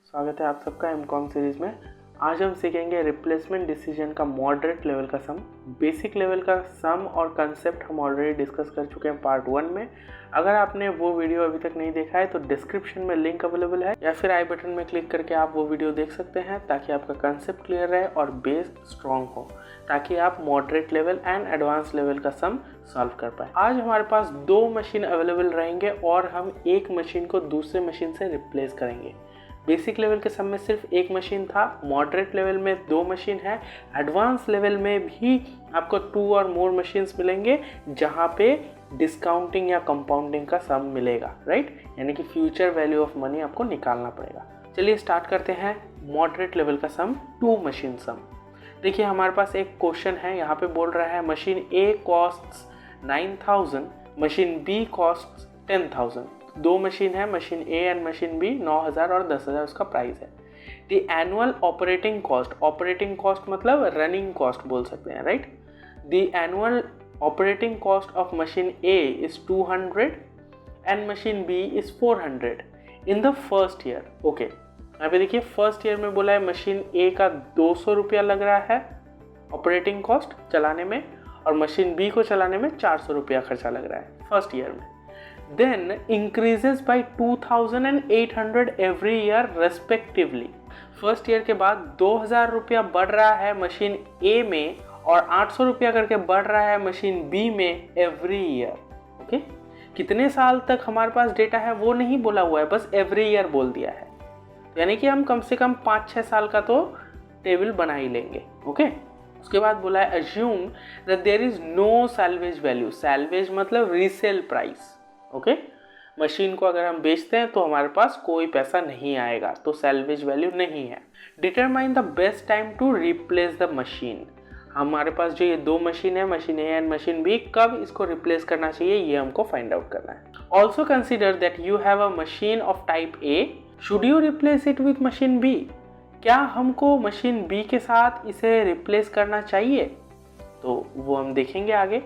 स्वागत है आप सबका एमकॉम सीरीज़ में। आज हम सीखेंगे रिप्लेसमेंट डिसीजन का मॉडरेट लेवल का सम। बेसिक लेवल का सम और कंसेप्ट हम ऑलरेडी डिस्कस कर चुके हैं पार्ट 1 में। अगर आपने वो वीडियो अभी तक नहीं देखा है तो डिस्क्रिप्शन में लिंक अवेलेबल है या फिर आई बटन में क्लिक करके आप वो वीडियो देख सकते हैं, ताकि आपका कंसेप्ट क्लियर रहे और बेस स्ट्रॉन्ग हो, ताकि आप moderate level and advance level का सम सॉल्व कर पाए। आज हमारे पास 2 मशीन अवेलेबल रहेंगे और हम एक मशीन को दूसरे मशीन से रिप्लेस करेंगे। बेसिक लेवल के सम में सिर्फ एक मशीन था, मॉडरेट लेवल में 2 मशीन है, एडवांस लेवल में भी आपको 2 और मोर मशीन्स मिलेंगे जहाँ पे डिस्काउंटिंग या कंपाउंडिंग का सम मिलेगा, राइट। यानी कि फ्यूचर वैल्यू ऑफ मनी आपको निकालना पड़ेगा। चलिए स्टार्ट करते हैं मॉडरेट लेवल का सम, 2 मशीन सम। देखिए हमारे पास एक क्वेश्चन है, यहाँ पे बोल रहा है machine A costs 9000, machine B costs 10000। 2 machine है, machine A and machine B, 9000 और 10000 उसका प्राइस है। द एनुअल ऑपरेटिंग कॉस्ट मतलब रनिंग कॉस्ट बोल सकते हैं, right. The annual operating cost of machine A is 200 and machine B is 400 in the first year. Okay, यहाँ पे देखिए फर्स्ट ईयर में बोला है मशीन A का 200 रुपया लग रहा है ऑपरेटिंग कॉस्ट चलाने में, और मशीन B को चलाने में 400 रुपया खर्चा लग रहा है फर्स्ट ईयर में। Then increases by 2000 and 800 every year respectively। First year के बाद 2000 रुपया बढ़ रहा है मशीन A में और 800 रुपया करके बढ़ रहा है मशीन B में एवरी ईयर। ओके, कितने साल तक हमारे पास डेटा है वो नहीं बोला हुआ है, बस एवरी ईयर बोल दिया है। तो यानी कि हम कम से कम 5-6 साल का तो टेबल बना ही लेंगे। ओके, उसके बाद बोला है assume that there is no salvage value। salvage मतलब रीसेल प्राइस। ओके, मशीन को अगर हम बेचते हैं तो हमारे पास कोई पैसा नहीं आएगा, तो सैल्वेज वैल्यू नहीं है। Determine the best time to replace the machine. हमारे पास जो ये 2 मशीन है, machine A and machine B, कब इसको रिप्लेस करना चाहिए ये हमको फाइंड आउट करना है। Also consider that you have a machine of type A, should you replace it with machine B। क्या हमको मशीन B के साथ इसे रिप्लेस करना चाहिए, तो वो हम देखेंगे आगे।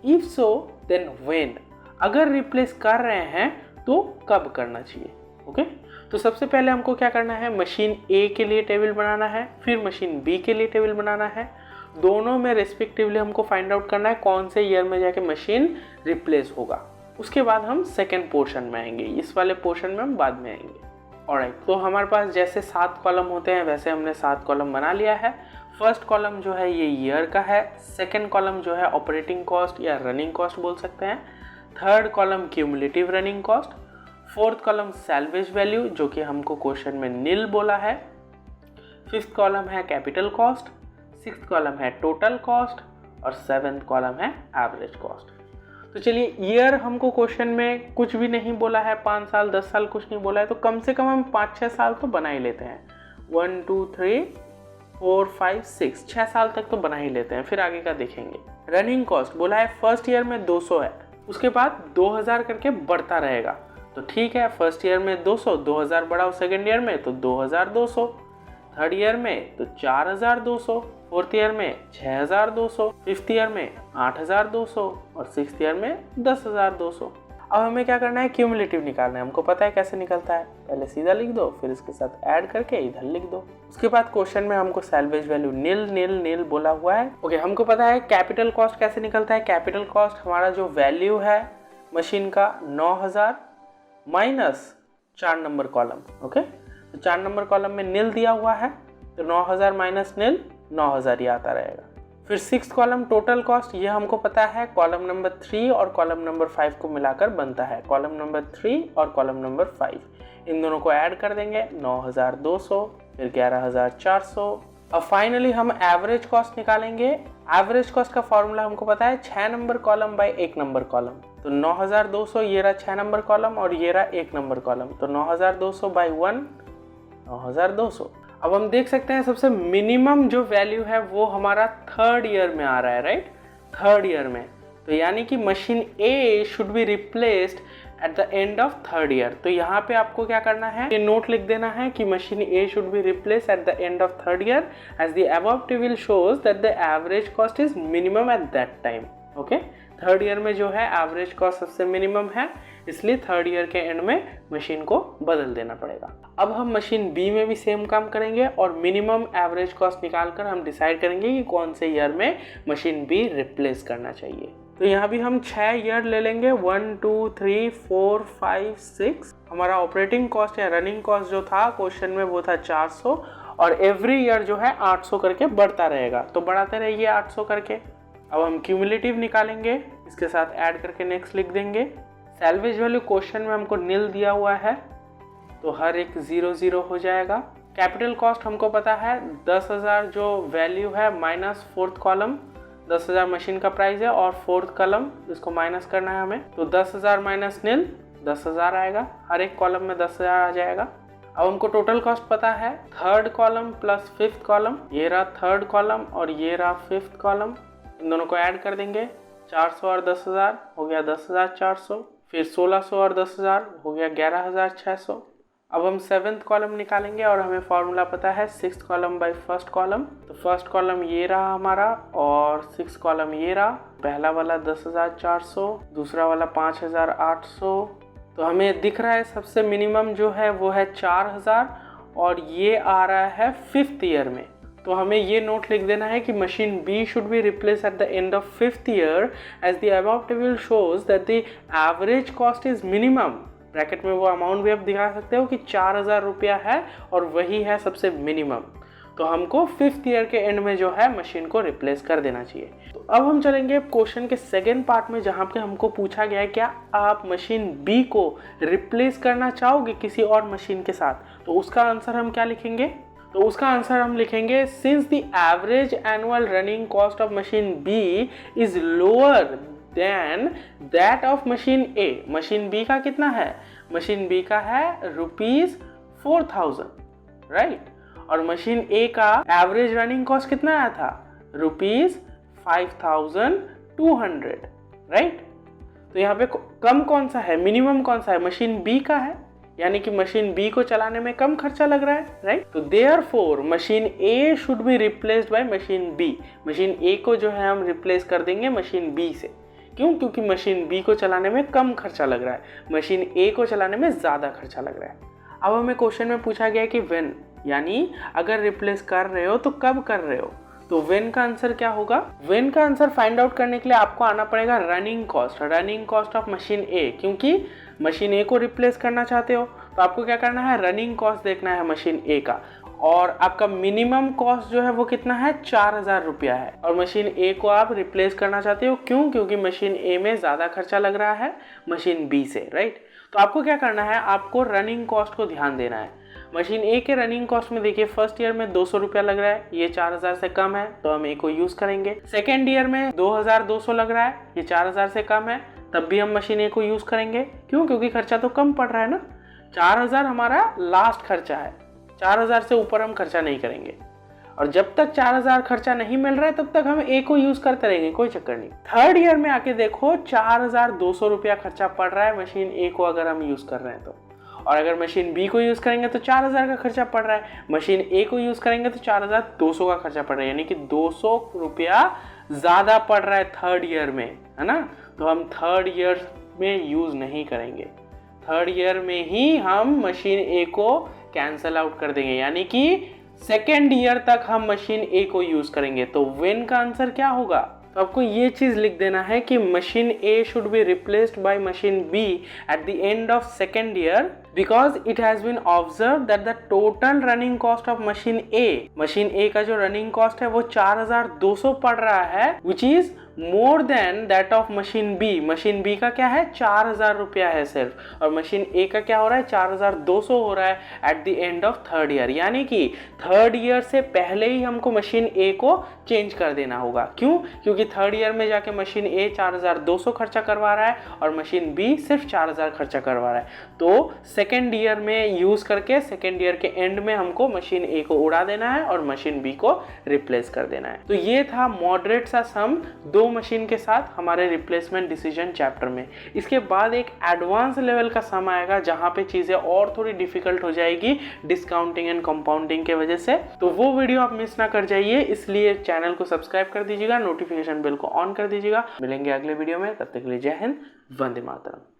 इफ सो देन व्हेन, अगर रिप्लेस कर रहे हैं तो कब करना चाहिए। ओके, तो सबसे पहले हमको क्या करना है, मशीन A के लिए टेबल बनाना है, फिर मशीन B के लिए टेबल बनाना है। दोनों में रेस्पेक्टिवली हमको फाइंड आउट करना है कौन से ईयर में जाके मशीन रिप्लेस होगा। उसके बाद हम सेकेंड पोर्शन में आएंगे, इस वाले पोर्शन में हम बाद में आएंगे। ऑलराइट, तो हमारे पास जैसे 7 कॉलम होते हैं वैसे हमने 7 कॉलम बना लिया है। फर्स्ट कॉलम जो है ये ईयर का है, सेकेंड कॉलम जो है ऑपरेटिंग कॉस्ट या रनिंग कॉस्ट बोल सकते हैं, third column cumulative running cost, fourth column salvage value जो कि हमको क्वेश्चन में नील बोला है, फिफ्थ कॉलम है कैपिटल कॉस्ट, सिक्स्थ कॉलम है टोटल कॉस्ट और सेवेंथ कॉलम है एवरेज कॉस्ट। तो चलिए, ईयर हमको क्वेश्चन में कुछ भी नहीं बोला है, 5 साल 10 साल कुछ नहीं बोला है, तो कम से कम हम 5-6 साल तो बना ही लेते हैं। 1 2 3 4 5 6 6 साल तक तो बना ही लेते हैं, फिर आगे का देखेंगे। रनिंग कॉस्ट बोला है फर्स्ट ईयर में 200 है, उसके बाद 2000 करके बढ़ता रहेगा, तो ठीक है। फर्स्ट ईयर में 200, 2000 बढ़ाओ सेकेंड ईयर में तो 2200, थर्ड ईयर में तो 4200, फोर्थ ईयर में 6200, फिफ्थ ईयर में 8200 और सिक्स्थ ईयर में 10200। अब हमें क्या करना है, क्यूमुलेटिव निकालना है। हमको पता है कैसे निकलता है, पहले सीधा लिख दो, फिर इसके साथ ऐड करके इधर लिख दो। उसके बाद क्वेश्चन में हमको सैल्वेज वैल्यू नील बोला हुआ है। ओके, हमको पता है कैपिटल कॉस्ट कैसे निकलता है। कैपिटल कॉस्ट हमारा जो वैल्यू है मशीन का 9000 माइनस 4 नंबर कॉलम। ओके, तो 4 नंबर कॉलम में नील दिया हुआ है, तो 9000 माइनस नील 9000 ही आता रहेगा। फिर सिक्स्थ कॉलम टोटल कॉस्ट, ये हमको पता है कॉलम नंबर 3 और कॉलम नंबर 5 को मिलाकर बनता है। कॉलम नंबर 3 और कॉलम नंबर 5, इन दोनों को ऐड कर देंगे, 9200, फिर 11400। अब फाइनली हम एवरेज कॉस्ट निकालेंगे। एवरेज कॉस्ट का फॉर्मूला हमको पता है 6 number column by 1 number column, तो 9200 ये रहा 6 नंबर कॉलम और ये रहा 1 नंबर कॉलम, तो 9200 बाई 1 9200। अब हम देख सकते हैं सबसे मिनिमम जो वैल्यू है वो हमारा थर्ड ईयर में आ रहा है, राइट, थर्ड ईयर में। तो यानी कि machine A should be replaced at the end of third year. तो यहाँ पे आपको क्या करना है, ये नोट लिख देना है कि machine A should be replaced at the end of third year as the above table shows that the average cost is minimum at that time. Okay, third year में जो है एवरेज कॉस्ट सबसे minimum है इसलिए third year के end में machine को बदल देना पड़ेगा। अब हम मशीन बी में भी सेम काम करेंगे और मिनिमम एवरेज कॉस्ट निकालकर हम डिसाइड करेंगे कि कौन से ईयर में मशीन बी रिप्लेस करना चाहिए। तो यहाँ भी हम 6 ईयर ले लेंगे, 1 2 3 4 5 6। हमारा ऑपरेटिंग कॉस्ट या रनिंग कॉस्ट जो था क्वेश्चन में वो था 400 और एवरी ईयर जो है 800 करके बढ़ता रहेगा, तो बढ़ाते रहिए 800 करके। अब हम क्यूमुलेटिव निकालेंगे, इसके साथ ऐड करके नेक्स्ट लिख देंगे। सैल्वेज वैल्यू क्वेश्चन में हमको नील दिया हुआ है तो हर एक 0 0 हो जाएगा। कैपिटल कॉस्ट हमको पता है 10,000 जो वैल्यू है माइनस फोर्थ कॉलम, 10,000 मशीन का प्राइस है और फोर्थ कॉलम इसको माइनस करना है हमें, तो 10,000 माइनस नील 10,000 आएगा, हर एक कॉलम में 10,000 आ जाएगा। अब हमको टोटल कॉस्ट पता है third column plus fifth column, ये रहा थर्ड कॉलम और ये रहा फिफ्थ कॉलम, इन दोनों को ऐड कर देंगे। 400 और 10,000 हो गया 10,400, फिर 1600 और 10,000 हो गया 11,600। अब हम सेवेंथ कॉलम निकालेंगे और हमें फॉर्मूला पता है sixth column by first column, तो फर्स्ट कॉलम ये रहा हमारा और सिक्स्थ कॉलम ये रहा। पहला वाला 10,400, दूसरा वाला 5,800, तो हमें दिख रहा है सबसे मिनिमम जो है वो है 4,000 और ये आ रहा है फिफ्थ ईयर में। तो हमें ये नोट लिख देना है कि machine B should be replace at the end of fifth year as the above table shows that the average cost is minimum. Bracket में वो अमाउंट भी आप दिखा सकते हो कि 4,000 रुपया है और वही है सबसे मिनिमम, तो हमको फिफ्थ ईयर के एंड में जो है मशीन को रिप्लेस कर देना चाहिए। तो अब हम चलेंगे क्वेश्चन के सेकेंड पार्ट में जहाँ पे हमको पूछा गया है क्या आप मशीन बी को रिप्लेस करना चाहोगे किसी और मशीन के साथ, तो उसका आंसर हम क्या लिखेंगे, तो उसका आंसर हम लिखेंगे since the average annual running cost of machine B is lower than that of machine A. Machine B का कितना है, मशीन बी का है ₹4,000, राइट, और मशीन ए का एवरेज रनिंग कॉस्ट कितना आया था ₹5,200, राइट। तो यहाँ पे कम कौन सा है, मिनिमम कौन सा है, मशीन बी का है, यानी कि मशीन बी को चलाने में कम खर्चा लग रहा है, राइट। तो therefore machine A should be replaced by machine B. Machine A को जो है हम रिप्लेस कर देंगे मशीन बी से, क्यों, क्योंकि मशीन बी को चलाने में कम खर्चा लग रहा है, मशीन ए को चलाने में ज़्यादा खर्चा लग रहा है। अब हमें क्वेश्चन में पूछा गया कि व्हेन, यानी अगर रिप्लेस कर रहे हो तो कब कर रहे हो, तो व्हेन का आंसर क्या होगा। व्हेन का आंसर फाइंड आउट करने के लिए आपको आना पड़ेगा रनिंग कॉस्ट ऑफ मशीन ए, क्योंकि मशीन ए को रिप्लेस करना चाहते हो तो आपको क्या करना है, रनिंग कॉस्ट देखना है मशीन ए का, और आपका मिनिमम कॉस्ट जो है वो कितना है 4,000 रुपया है, और मशीन ए को आप रिप्लेस करना चाहते हो, क्यों, क्योंकि मशीन ए में ज़्यादा खर्चा लग रहा है मशीन बी से, राइट। तो आपको क्या करना है, आपको रनिंग कॉस्ट को ध्यान देना है। मशीन ए के रनिंग कॉस्ट में देखिए फर्स्ट ईयर में 200 रुपया लग रहा है, ये 4,000 से कम है तो हम ए को यूज़ करेंगे। सेकेंड ईयर में 2,200 लग रहा है, ये 4,000 से कम है, तब भी हम मशीन ए को यूज़ करेंगे, क्यों, क्योंकि खर्चा तो कम पड़ रहा है ना। 4,000 हमारा लास्ट खर्चा है, 4,000 से ऊपर हम खर्चा नहीं करेंगे, और जब तक 4,000 खर्चा नहीं मिल रहा है तब तक हम ए को यूज़ करते रहेंगे, कोई चक्कर नहीं। थर्ड ईयर में आके देखो 4,200 रुपया खर्चा पड़ रहा है मशीन ए को अगर हम यूज़ कर रहे हैं तो, और अगर मशीन बी को यूज़ करेंगे तो 4,000 का खर्चा पड़ रहा है, मशीन ए को यूज़ करेंगे तो 4,200 का खर्चा पड़ रहा है, यानी कि 200 रुपया ज़्यादा पड़ रहा है थर्ड ईयर में, है ना। तो हम थर्ड ईयर में यूज़ नहीं करेंगे, थर्ड ईयर में ही हम मशीन ए को कैंसल आउट कर देंगे, यानी कि सेकेंड ईयर तक हम मशीन ए को यूज़ करेंगे। तो व्हेन का आंसर क्या होगा, तो आपको ये चीज़ लिख देना है कि machine A should be replaced by machine B at the end of second year because it has been observe that the total running cost of machine A का जो रनिंग कॉस्ट है वो 4,200 पड़ रहा है, which is more than that of machine B. Machine B का क्या है 4,000 रुपया है सिर्फ, और मशीन ए का क्या हो रहा है 4,200 हो रहा है eight the end of third year, यानी कि थर्ड ईयर से पहले ही हमको मशीन ए को चेंज कर देना होगा। क्यों, क्योंकि थर्ड ईयर में जाके मशीन ए 4,200 खर्चा करवा रहा है और मशीन बी सिर्फ 4,000 खर्चा करवा रहा है। तो सेकेंड ईयर में यूज करके सेकेंड ईयर के एंड में हमको मशीन ए को उड़ा देना है और मशीन बी को रिप्लेस कर देना है। तो ये था मॉडरेट सा सम दो मशीन के साथ हमारे रिप्लेसमेंट डिसीजन चैप्टर में। इसके बाद एक एडवांस लेवल का सम आएगा जहां पे चीजें और थोड़ी डिफिकल्ट हो जाएगी डिस्काउंटिंग एंड कंपाउंडिंग के वजह से, तो वो वीडियो आप मिस ना कर जाइए, इसलिए चैनल को सब्सक्राइब कर दीजिएगा, नोटिफिकेशन बेल को ऑन कर दीजिएगा। मिलेंगे अगले वीडियो में, तब तक के लिए जय हिंद, वंदे मातरम।